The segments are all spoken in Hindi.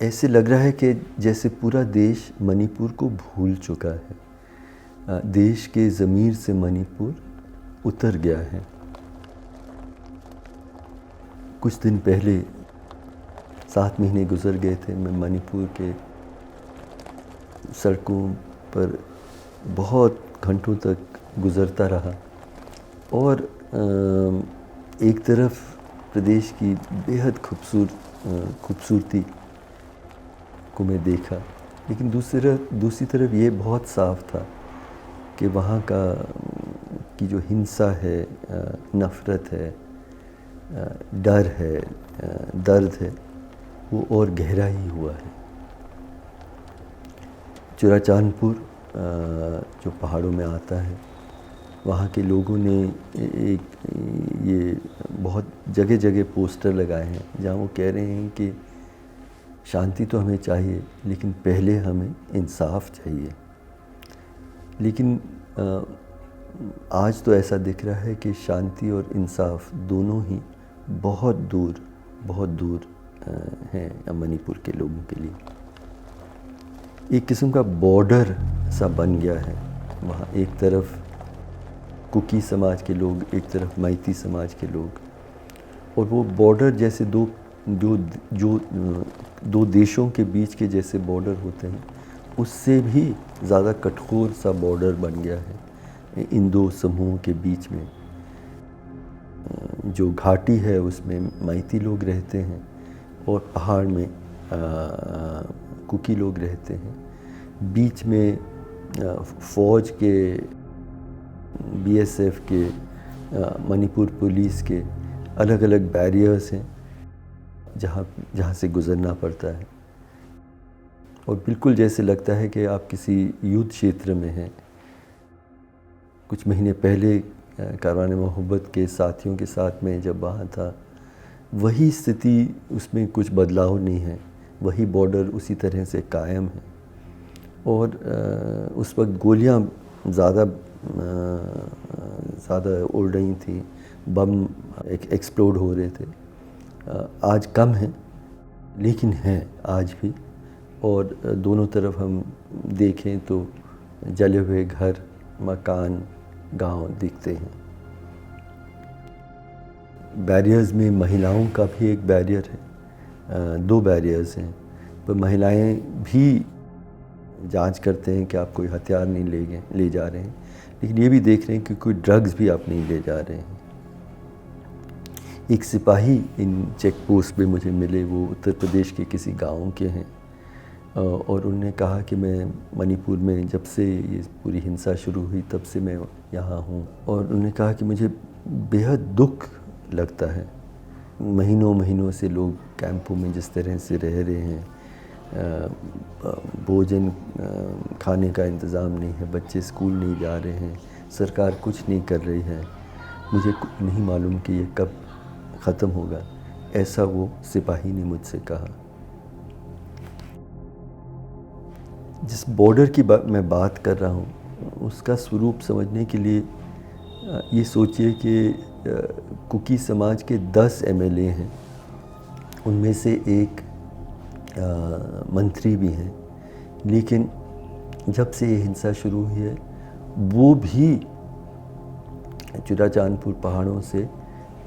ऐसे लग रहा है कि जैसे पूरा देश मणिपुर को भूल चुका है। देश के ज़मीर से मणिपुर उतर गया है। कुछ दिन पहले 7 महीने गुजर गए थे, मैं मणिपुर के सड़कों पर बहुत घंटों तक गुज़रता रहा और एक तरफ प्रदेश की बेहद खूबसूरती को मैं देखा, लेकिन दूसरी तरफ ये बहुत साफ था कि वहाँ की जो हिंसा है, नफ़रत है, डर है, दर्द है, वो और गहरा ही हुआ है। चुराचांदपुर जो पहाड़ों में आता है, वहाँ के लोगों ने ये बहुत जगह जगह पोस्टर लगाए हैं जहाँ वो कह रहे हैं कि शांति तो हमें चाहिए, लेकिन पहले हमें इंसाफ चाहिए। लेकिन आज तो ऐसा दिख रहा है कि शांति और इंसाफ दोनों ही बहुत दूर हैं मणिपुर के लोगों के लिए। एक किस्म का बॉर्डर सा बन गया है। वहाँ एक तरफ कुकी समाज के लोग, एक तरफ मैती समाज के लोग, और वो बॉर्डर जैसे दो देशों के बीच के जैसे बॉर्डर होते हैं, उससे भी ज़्यादा कठोर सा बॉर्डर बन गया है इन दो समूहों के बीच में। जो घाटी है उसमें मैती लोग रहते हैं और पहाड़ में कुकी लोग रहते हैं। बीच में फ़ौज के, बीएसएफ के, मणिपुर पुलिस के अलग अलग बैरियर्स हैं जहाँ से गुज़रना पड़ता है, और बिल्कुल जैसे लगता है कि आप किसी युद्ध क्षेत्र में हैं। कुछ महीने पहले कारवान मोहब्बत के साथियों के साथ में जब वहाँ था, वही स्थिति, उसमें कुछ बदलाव नहीं है, वही बॉर्डर उसी तरह से कायम है। और उस वक्त गोलियाँ ज़्यादा उड़ रही थी, बम एक्सप्लोड हो रहे थे। आज कम है, लेकिन हैं आज भी, और दोनों तरफ हम देखें तो जले हुए घर, मकान, गांव दिखते हैं। बैरियर्स में महिलाओं का भी एक बैरियर है, 2 बैरियर्स हैं, पर महिलाएं भी जांच करते हैं कि आप कोई हथियार नहीं ले जा रहे हैं, लेकिन ये भी देख रहे हैं कि कोई ड्रग्स भी आप नहीं ले जा रहे हैं। एक सिपाही इन चेक पोस्ट पे मुझे मिले, वो उत्तर प्रदेश के किसी गांव के हैं, और उन्होंने कहा कि मैं मणिपुर में जब से ये पूरी हिंसा शुरू हुई तब से मैं यहाँ हूँ, और उन्होंने कहा कि मुझे बेहद दुख लगता है। महीनों से लोग कैंपों में जिस तरह से रह रहे हैं, भोजन खाने का इंतज़ाम नहीं है, बच्चे स्कूल नहीं जा रहे हैं, सरकार कुछ नहीं कर रही है, मुझे नहीं मालूम कि ये कब ख़त्म होगा, ऐसा वो सिपाही ने मुझसे कहा। जिस बॉर्डर की मैं बात कर रहा हूँ, उसका स्वरूप समझने के लिए ये सोचिए कि कुकी समाज के 10 एमएलए हैं, उनमें से एक मंत्री भी हैं, लेकिन जब से ये हिंसा शुरू हुई है, वो भी चुराचांदपुर पहाड़ों से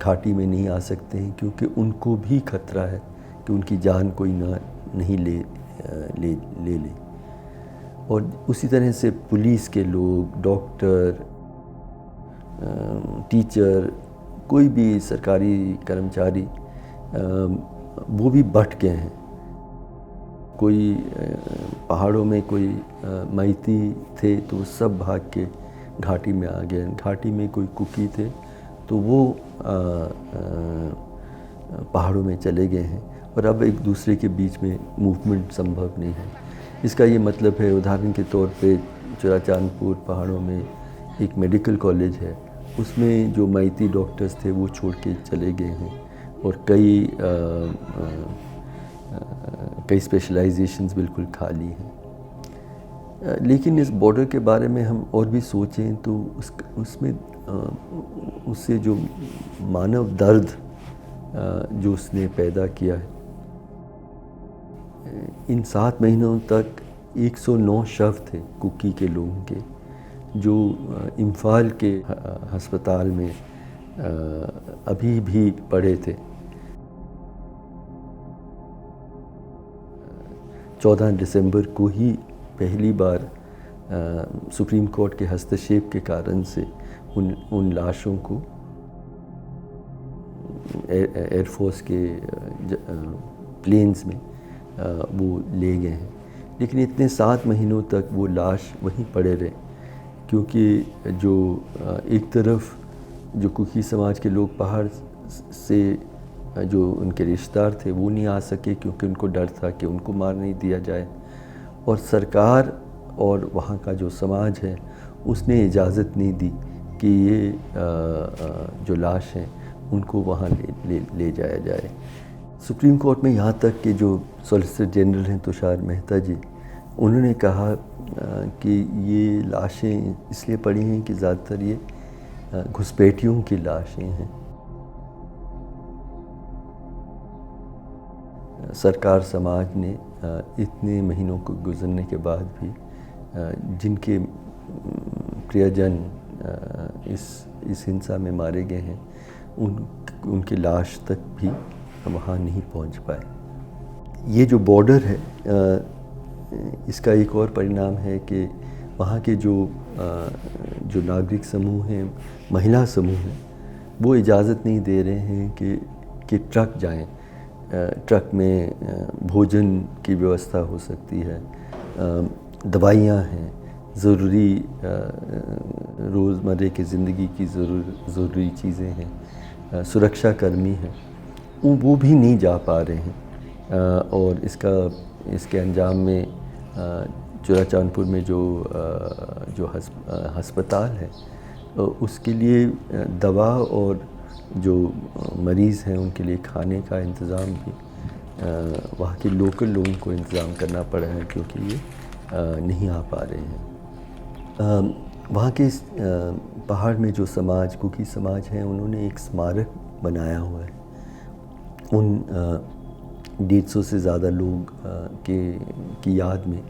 घाटी में नहीं आ सकते हैं, क्योंकि उनको भी खतरा है कि उनकी जान कोई नहीं ले। और उसी तरह से पुलिस के लोग, डॉक्टर, टीचर, कोई भी सरकारी कर्मचारी, वो भी बट गए हैं। कोई पहाड़ों में कोई मैती थे तो वो सब भाग के घाटी में आ गए। घाटी में कोई कुकी थे तो वो पहाड़ों में चले गए हैं, और अब एक दूसरे के बीच में मूवमेंट संभव नहीं है। इसका ये मतलब है, उदाहरण के तौर पे चुराचांदपुर पहाड़ों में एक मेडिकल कॉलेज है, उसमें जो मैती डॉक्टर्स थे वो छोड़ के चले गए हैं, और कई स्पेशलाइजेशंस बिल्कुल खाली हैं। लेकिन इस बॉर्डर के बारे में हम और भी सोचें तो उसमें उससे जो मानव दर्द जो उसने पैदा किया है, इन 7 महीनों तक 109 शव थे कुकी के लोगों के, जो इम्फाल के अस्पताल में अभी भी पड़े थे। 14 दिसंबर को ही पहली बार सुप्रीम कोर्ट के हस्तक्षेप के कारण से उन लाशों को एयरफोर्स के प्लेन्स में वो ले गए हैं। लेकिन इतने 7 महीनों तक वो लाश वहीं पड़े रहे, क्योंकि जो एक तरफ जो कुकी समाज के लोग पहाड़ से जो उनके रिश्तेदार थे वो नहीं आ सके, क्योंकि उनको डर था कि उनको मार नहीं दिया जाए, और सरकार और वहाँ का जो समाज है उसने इजाज़त नहीं दी कि ये जो लाश हैं उनको वहाँ ले जाया जाए। सुप्रीम कोर्ट में यहाँ तक कि जो सॉलिसिटर जनरल हैं तुषार मेहता जी, उन्होंने कहा कि ये लाशें इसलिए पड़ी हैं कि ज़्यादातर ये घुसपैठियों की लाशें हैं। सरकार समाज ने इतने महीनों को गुजरने के बाद भी जिनके प्रियजन इस हिंसा में मारे गए हैं उनकी लाश तक भी वहाँ नहीं पहुँच पाए। ये जो बॉर्डर है, इसका एक और परिणाम है कि वहाँ के जो नागरिक समूह हैं, महिला समूह हैं, वो इजाज़त नहीं दे रहे हैं कि ट्रक जाएं। ट्रक में भोजन की व्यवस्था हो सकती है, दवाइयाँ हैं, ज़रूरी रोज़मर्रे की ज़िंदगी की ज़रूरी चीज़ें हैं, सुरक्षा कर्मी हैं, वो भी नहीं जा पा रहे हैं। और इसके अंजाम में चुराचांदपुर में जो हस्पताल है, उसके लिए दवा और जो मरीज़ हैं उनके लिए खाने का इंतज़ाम भी वहाँ के लोकल लोगों को इंतज़ाम करना पड़ा है, क्योंकि ये नहीं आ पा रहे हैं। वहाँ के पहाड़ में जो समाज, कुकी समाज है, उन्होंने एक स्मारक बनाया हुआ है उन 150 से ज़्यादा लोग की याद में,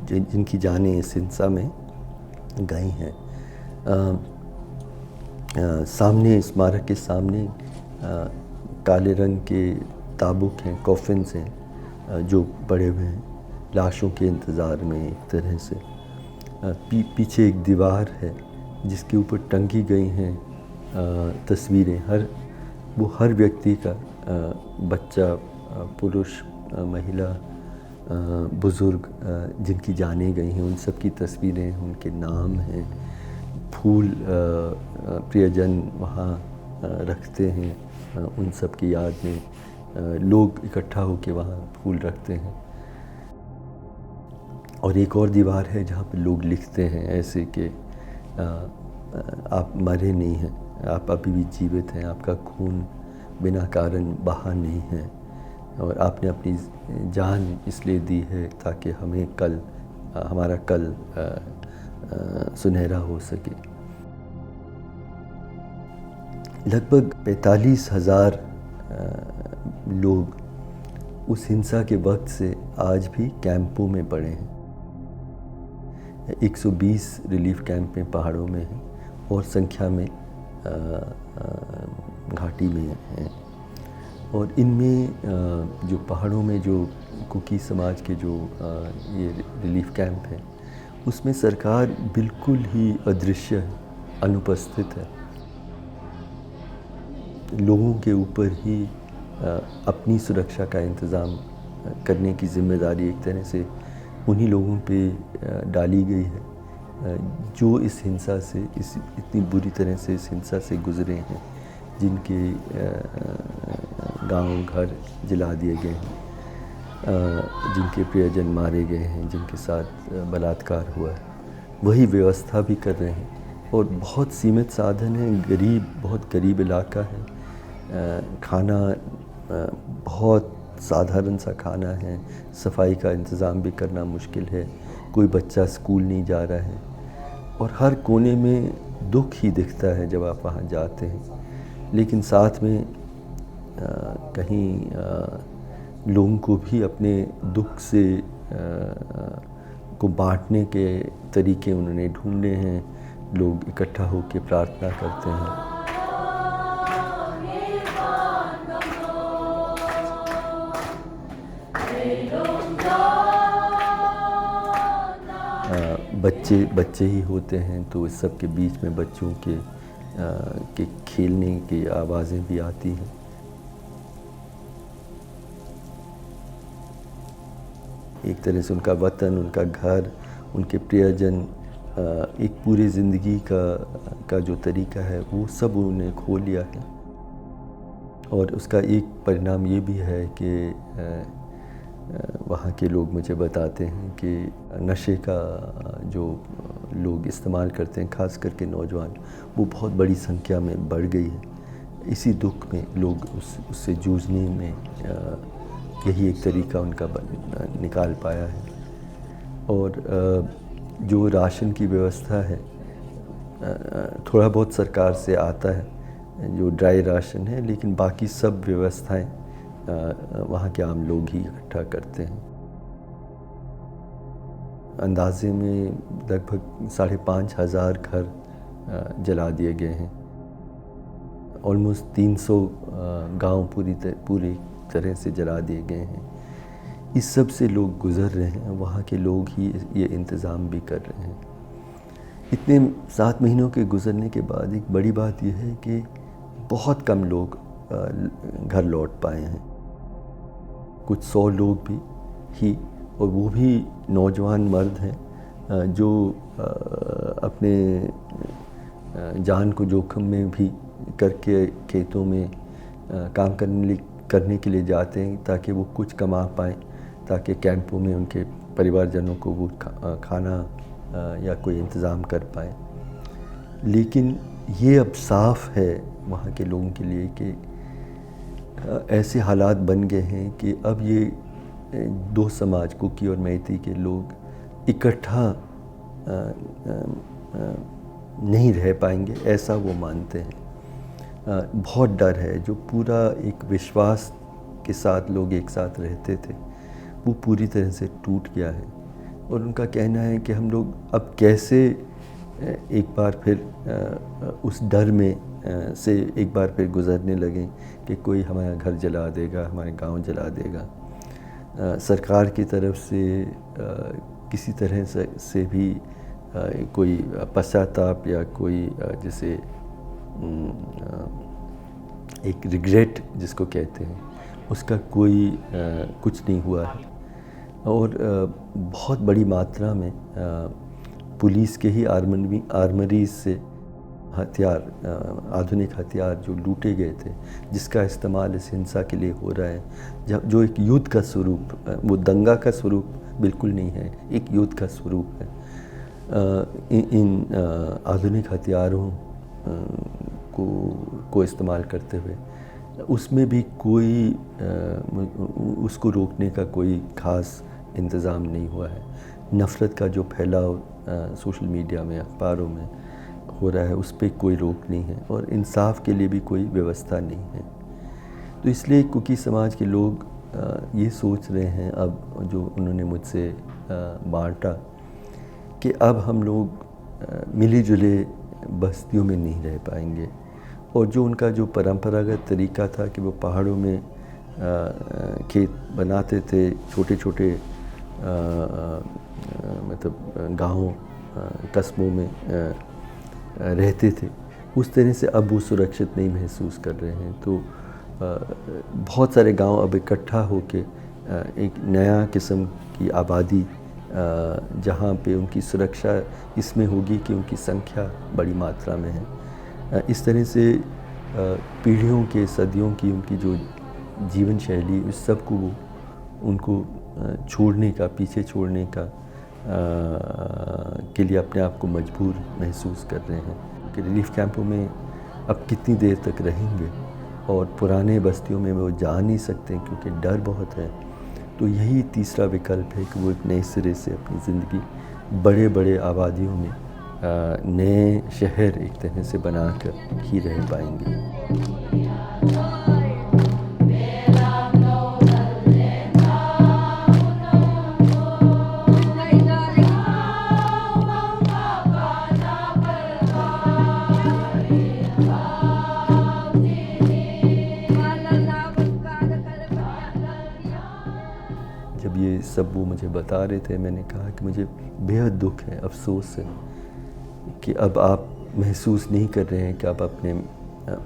जिनकी जानें इस हिंसा में गई हैं। सामने स्मारक के सामने काले रंग के ताबुक हैं, कॉफिन्स हैं जो पड़े हुए हैं लाशों के इंतज़ार में। एक तरह से पीछे एक दीवार है जिसके ऊपर टंगी गई हैं तस्वीरें। हर व्यक्ति का, बच्चा, पुरुष, महिला, बुज़ुर्ग जिनकी जाने गई हैं, उन सब की तस्वीरें, उनके नाम हैं, फूल प्रियजन वहाँ रखते हैं, उन सब की याद में लोग इकट्ठा होकर वहाँ फूल रखते हैं। और एक और दीवार है जहाँ पे लोग लिखते हैं ऐसे कि आप मरे नहीं हैं, आप अभी भी जीवित हैं, आपका खून बिना कारण बहा नहीं है, और आपने अपनी जान इसलिए दी है ताकि हमारा कल सुनहरा हो सके। लगभग 45,000 लोग उस हिंसा के वक्त से आज भी कैंपों में पड़े हैं। 120 रिलीफ कैंप में पहाड़ों में हैं और संख्या में घाटी में हैं। और इनमें जो पहाड़ों में जो कुकी समाज के जो ये रिलीफ कैंप हैं, उसमें सरकार बिल्कुल ही अदृश्य है, अनुपस्थित है। लोगों के ऊपर ही अपनी सुरक्षा का इंतज़ाम करने की ज़िम्मेदारी एक तरह से उन्हीं लोगों पे डाली गई है जो इस हिंसा से, इतनी बुरी तरह से इस हिंसा से गुज़रे हैं, जिनके गांव घर जला दिए गए हैं, जिनके प्रियजन मारे गए हैं, जिनके साथ बलात्कार हुआ है, वही व्यवस्था भी कर रहे हैं। और बहुत सीमित साधन हैं, बहुत गरीब इलाका है, खाना बहुत साधारण सा खाना है, सफाई का इंतज़ाम भी करना मुश्किल है, कोई बच्चा स्कूल नहीं जा रहा है, और हर कोने में दुख ही दिखता है जब आप वहाँ जाते हैं। लेकिन साथ में कहीं लोगों को भी अपने दुख से को बांटने के तरीके उन्होंने ढूंढे हैं। लोग इकट्ठा होकर प्रार्थना करते हैं। बच्चे ही होते हैं, तो इस सब के बीच में बच्चों के खेलने की आवाज़ें भी आती हैं। एक तरह से उनका वतन, उनका घर, उनके प्रियजन, एक पूरी ज़िंदगी का जो तरीका है वो सब उन्होंने खो लिया है। और उसका एक परिणाम ये भी है कि वहाँ के लोग मुझे बताते हैं कि नशे का जो लोग इस्तेमाल करते हैं, ख़ास करके नौजवान, वो बहुत बड़ी संख्या में बढ़ गई है। इसी दुख में लोग उससे जूझने में यही एक तरीका उनका निकाल पाया है। और जो राशन की व्यवस्था है, थोड़ा बहुत सरकार से आता है जो ड्राई राशन है, लेकिन बाकी सब व्यवस्थाएं वहाँ के आम लोग ही इकट्ठा करते हैं। अंदाजे में लगभग 5,500 घर जला दिए गए हैं। ऑलमोस्ट 300 गांव पूरी तरह से जला दिए गए हैं। इस सब से लोग गुज़र रहे हैं, वहाँ के लोग ही ये इंतज़ाम भी कर रहे हैं। इतने 7 महीनों के गुज़रने के बाद एक बड़ी बात यह है कि बहुत कम लोग घर लौट पाए हैं। कुछ 100 लोग भी ही, और वो भी नौजवान मर्द हैं जो अपने जान को जोखिम में भी करके खेतों में काम करने के लिए जाते हैं ताकि वो कुछ कमा पाएँ, ताकि कैंपों में उनके परिवारजनों को वो खाना या कोई इंतज़ाम कर पाएँ। लेकिन ये अब साफ़ है वहाँ के लोगों के लिए कि ऐसे हालात बन गए हैं कि अब ये दो समाज, कुकी और मैती के लोग इकट्ठा नहीं रह पाएंगे, ऐसा वो मानते हैं। बहुत डर है। जो पूरा एक विश्वास के साथ लोग एक साथ रहते थे, वो पूरी तरह से टूट गया है। और उनका कहना है कि हम लोग अब कैसे एक बार फिर उस डर में से एक बार फिर गुज़रने लगें कि कोई हमारा घर जला देगा, हमारे गांव जला देगा। सरकार की तरफ से किसी तरह से भी कोई पश्चाताप या कोई जैसे एक रिग्रेट जिसको कहते हैं, उसका कोई कुछ नहीं हुआ है। और बहुत बड़ी मात्रा में पुलिस के ही आर्मरीज से हथियार, आधुनिक हथियार जो लूटे गए थे, जिसका इस्तेमाल इस हिंसा के लिए हो रहा है, जो एक युद्ध का स्वरूप, वो दंगा का स्वरूप बिल्कुल नहीं है, एक युद्ध का स्वरूप है। इन आधुनिक हथियारों को इस्तेमाल करते हुए उसमें भी कोई उसको रोकने का कोई ख़ास इंतज़ाम नहीं हुआ है। नफ़रत का जो फैलाव सोशल मीडिया में, अखबारों में हो रहा है, उस पर कोई रोक नहीं है, और इंसाफ के लिए भी कोई व्यवस्था नहीं है। तो इसलिए कुकी समाज के लोग ये सोच रहे हैं, अब जो उन्होंने मुझसे बांटा, कि अब हम लोग मिले जुले बस्तियों में नहीं रह पाएंगे। और जो उनका जो परंपरागत तरीका था कि वो पहाड़ों में खेत बनाते थे, छोटे छोटे मतलब गाँव कस्बों में रहते थे, उस तरह से अब वो सुरक्षित नहीं महसूस कर रहे हैं। तो बहुत सारे गांव अब इकट्ठा होके एक नया किस्म की आबादी, जहां पे उनकी सुरक्षा इसमें होगी कि उनकी संख्या बड़ी मात्रा में है। इस तरह से पीढ़ियों के, सदियों की उनकी जो जीवन शैली, उस सब को वो उनको छोड़ने का, पीछे छोड़ने का के लिए अपने आप को मजबूर महसूस कर रहे हैं कि रिलीफ कैंपों में अब कितनी देर तक रहेंगे, और पुराने बस्तियों में वो जा नहीं सकते क्योंकि डर बहुत है। तो यही तीसरा विकल्प है कि वो एक नए सिरे से अपनी ज़िंदगी बड़े बड़े आबादियों में, नए शहर एक तरह से बनाकर ही रह पाएंगे। ये सब वो मुझे बता रहे थे, मैंने कहा कि मुझे बेहद दुख है, अफसोस है कि अब आप महसूस नहीं कर रहे हैं कि आप अपने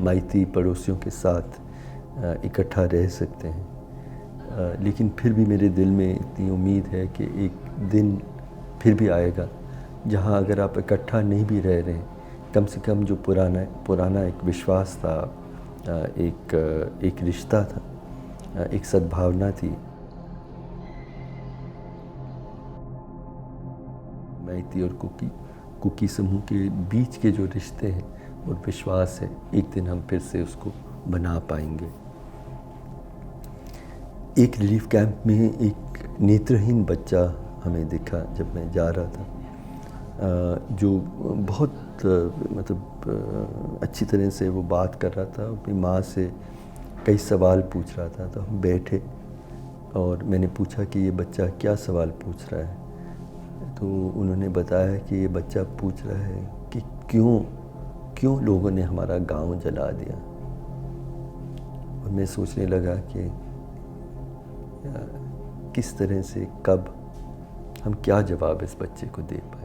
माइती पड़ोसियों के साथ इकट्ठा रह सकते हैं। लेकिन फिर भी मेरे दिल में इतनी उम्मीद है कि एक दिन फिर भी आएगा जहां अगर आप इकट्ठा नहीं भी रह रहे हैं, कम से कम जो पुराना एक विश्वास था, एक रिश्ता था, एक सद्भावना थी, माइती और कुकी समूह के बीच के जो रिश्ते हैं और विश्वास है, एक दिन हम फिर से उसको बना पाएंगे। एक रिलीफ कैंप में एक नेत्रहीन बच्चा हमें दिखा जब मैं जा रहा था, जो बहुत अच्छी तरह से वो बात कर रहा था, अपनी माँ से कई सवाल पूछ रहा था। तो हम बैठे और मैंने पूछा कि ये बच्चा क्या सवाल पूछ रहा है। तो उन्होंने बताया कि ये बच्चा पूछ रहा है कि क्यों लोगों ने हमारा गांव जला दिया। और मैं सोचने लगा कि किस तरह से, कब हम क्या जवाब इस बच्चे को दे पाए।